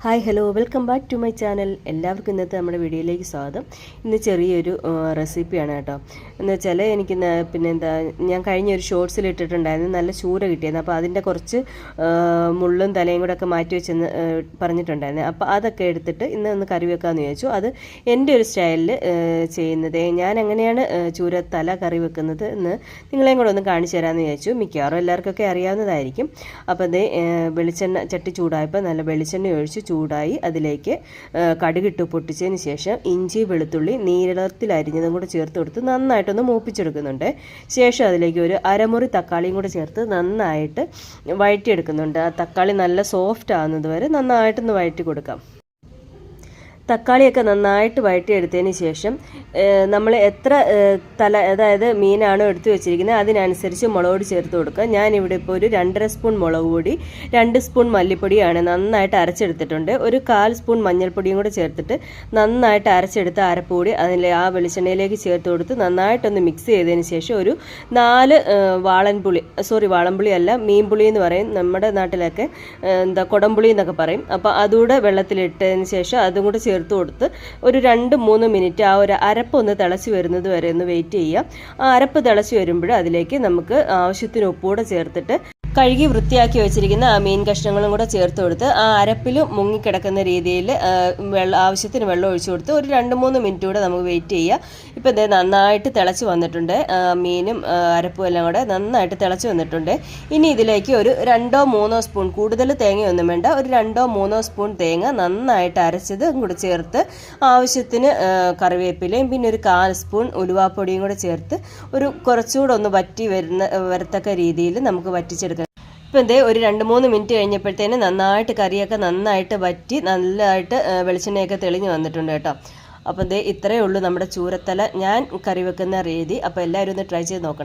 Hi hello welcome back to my channel. എല്ലാവർക്കും ഇന്നത്തെ നമ്മുടെ വീഡിയോയിലേക്ക് സ്വാഗതം. ഇന്ന് ചെറിയൊരു റെസിപ്പിയാണ് കേട്ടോ. എന്ന് വെച്ചാൽ എനിക്ക് ഞാൻ കഴിഞ്ഞൊരു ഷോർട്സിൽ ഇട്ടിട്ടുണ്ടായിരുന്നു, നല്ല ചൂര കിട്ടിയിരുന്നു. അപ്പോൾ അതിൻ്റെ കുറച്ച് മുള്ളും തലയും കൂടെ ഒക്കെ മാറ്റി വെച്ചെന്ന് പറഞ്ഞിട്ടുണ്ടായിരുന്നു. അപ്പോൾ അതൊക്കെ എടുത്തിട്ട് ഒന്ന് കറി വെക്കാമെന്ന് ചോദിച്ചു. അത് എൻ്റെ ഒരു സ്റ്റൈലിൽ ചെയ്യുന്നത്, ഞാൻ എങ്ങനെയാണ് ചൂര തല കറി വെക്കുന്നത് എന്ന് നിങ്ങളെയും കൂടെ ഒന്ന് കാണിച്ചു തരാമെന്ന് ചോദിച്ചു. മിക്കവാറും എല്ലാവർക്കൊക്കെ അറിയാവുന്നതായിരിക്കും. അപ്പോൾ അതേ വെളിച്ചെണ്ണ ചട്ടി ചൂടായപ്പോൾ നല്ല വെളിച്ചെണ്ണ ഒഴിച്ച് ചൂടായി അതിലേക്ക് കടുകിട്ട് പൊട്ടിച്ചതിന് ശേഷം ഇഞ്ചി വെളുത്തുള്ളി നീളത്തിൽ അരിഞ്ഞതും കൂടെ ചേർത്ത് കൊടുത്ത് നന്നായിട്ടൊന്ന് മൂപ്പിച്ചെടുക്കുന്നുണ്ട്. ശേഷം അതിലേക്ക് ഒരു അരമുറി തക്കാളിയും കൂടെ ചേർത്ത് നന്നായിട്ട് വഴറ്റിയെടുക്കുന്നുണ്ട്. ആ തക്കാളി നല്ല സോഫ്റ്റ് ആകുന്നത് വരെ നന്നായിട്ടൊന്ന് വഴറ്റി കൊടുക്കാം. തക്കാളിയൊക്കെ നന്നായിട്ട് വഴറ്റിയെടുത്തതിന് ശേഷം നമ്മൾ എത്ര അതായത് മീനാണോ എടുത്തു വെച്ചിരിക്കുന്നത് അതിനനുസരിച്ച് മുളക് പൊടി ചേർത്ത് കൊടുക്കുക. ഞാനിവിടെ ഇപ്പോൾ ഒരു 2.5 സ്പൂൺ മുളക് പൊടി, 2 സ്പൂൺ മല്ലിപ്പൊടിയാണ് നന്നായിട്ട് അരച്ചെടുത്തിട്ടുണ്ട്. ഒരു 1/4 സ്പൂൺ മഞ്ഞൾപ്പൊടിയും കൂടെ ചേർത്തിട്ട് നന്നായിട്ട് അരച്ചെടുത്ത അരപ്പൊടി അതിൽ ആ വെളിച്ചെണ്ണയിലേക്ക് ചേർത്ത് കൊടുത്ത് നന്നായിട്ടൊന്ന് മിക്സ് ചെയ്തതിന് ശേഷം ഒരു 4 വാളൻപുളി അല്ല, മീൻപുളി എന്ന് പറയും നമ്മുടെ നാട്ടിലൊക്കെ, കുടംപുളി എന്നൊക്കെ പറയും. അപ്പോൾ അതുകൂടെ വെള്ളത്തിലിട്ടതിന് ശേഷം അതും കൂടെ ചേർത്ത് കൊടുത്ത് ഒരു 2-3 മിനിറ്റ് ആ ഒരു അരപ്പ് ഒന്ന് തിളച്ച് വരുന്നത് വരെ ഒന്ന് വെയിറ്റ് ചെയ്യാം. ആ അരപ്പ് തിളച്ച് വരുമ്പോൾ അതിലേക്ക് നമുക്ക് ആവശ്യത്തിന് ഉപ്പുകൂടെ ചേർത്തിട്ട് കഴുകി വൃത്തിയാക്കി വെച്ചിരിക്കുന്ന ആ മീൻ കഷ്ണങ്ങളും കൂടെ ചേർത്ത് കൊടുത്ത് ആ അരപ്പിൽ മുങ്ങിക്കിടക്കുന്ന രീതിയിൽ ആവശ്യത്തിന് വെള്ളം ഒഴിച്ചു കൊടുത്ത് ഒരു 2-3 മിനിറ്റ് കൂടെ നമുക്ക് വെയിറ്റ് ചെയ്യാം. ഇപ്പോൾ ഇത് നന്നായിട്ട് തിളച്ച് വന്നിട്ടുണ്ട്. മീനും അരപ്പും എല്ലാം കൂടെ നന്നായിട്ട് തിളച്ച് വന്നിട്ടുണ്ട്. ഇനി ഇതിലേക്ക് ഒരു 2-3 സ്പൂൺ, കൂടുതൽ തേങ്ങയൊന്നും വേണ്ട, ഒരു 2-3 സ്പൂൺ തേങ്ങ നന്നായിട്ട് അരച്ചത് കൂടെ ചേർത്ത് ആവശ്യത്തിന് കറിവേപ്പിലയും പിന്നെ ഒരു 1/4 സ്പൂൺ ഉലുവാപ്പൊടിയും കൂടെ ചേർത്ത് ഒരു കുറച്ചുകൂടെ ഒന്ന് വരത്തക്ക രീതിയിൽ നമുക്ക് വറ്റിച്ചെടുക്കാം. ഇപ്പോൾ ഒരു 2-3 മിനിറ്റ് കഴിഞ്ഞപ്പോഴത്തേന് നന്നായിട്ട് കറിയൊക്കെ നന്നായിട്ട് വറ്റി നല്ലതായിട്ട് വെളിച്ചെണ്ണയൊക്കെ തെളിഞ്ഞ് വന്നിട്ടുണ്ട് കേട്ടോ. അപ്പോൾ ഇത്രയേ ഉള്ളൂ നമ്മുടെ ചൂരത്തല ഞാൻ കറി വെക്കുന്ന രീതി. അപ്പോൾ എല്ലാവരും ഒന്ന് ട്രൈ ചെയ്ത് നോക്കണം.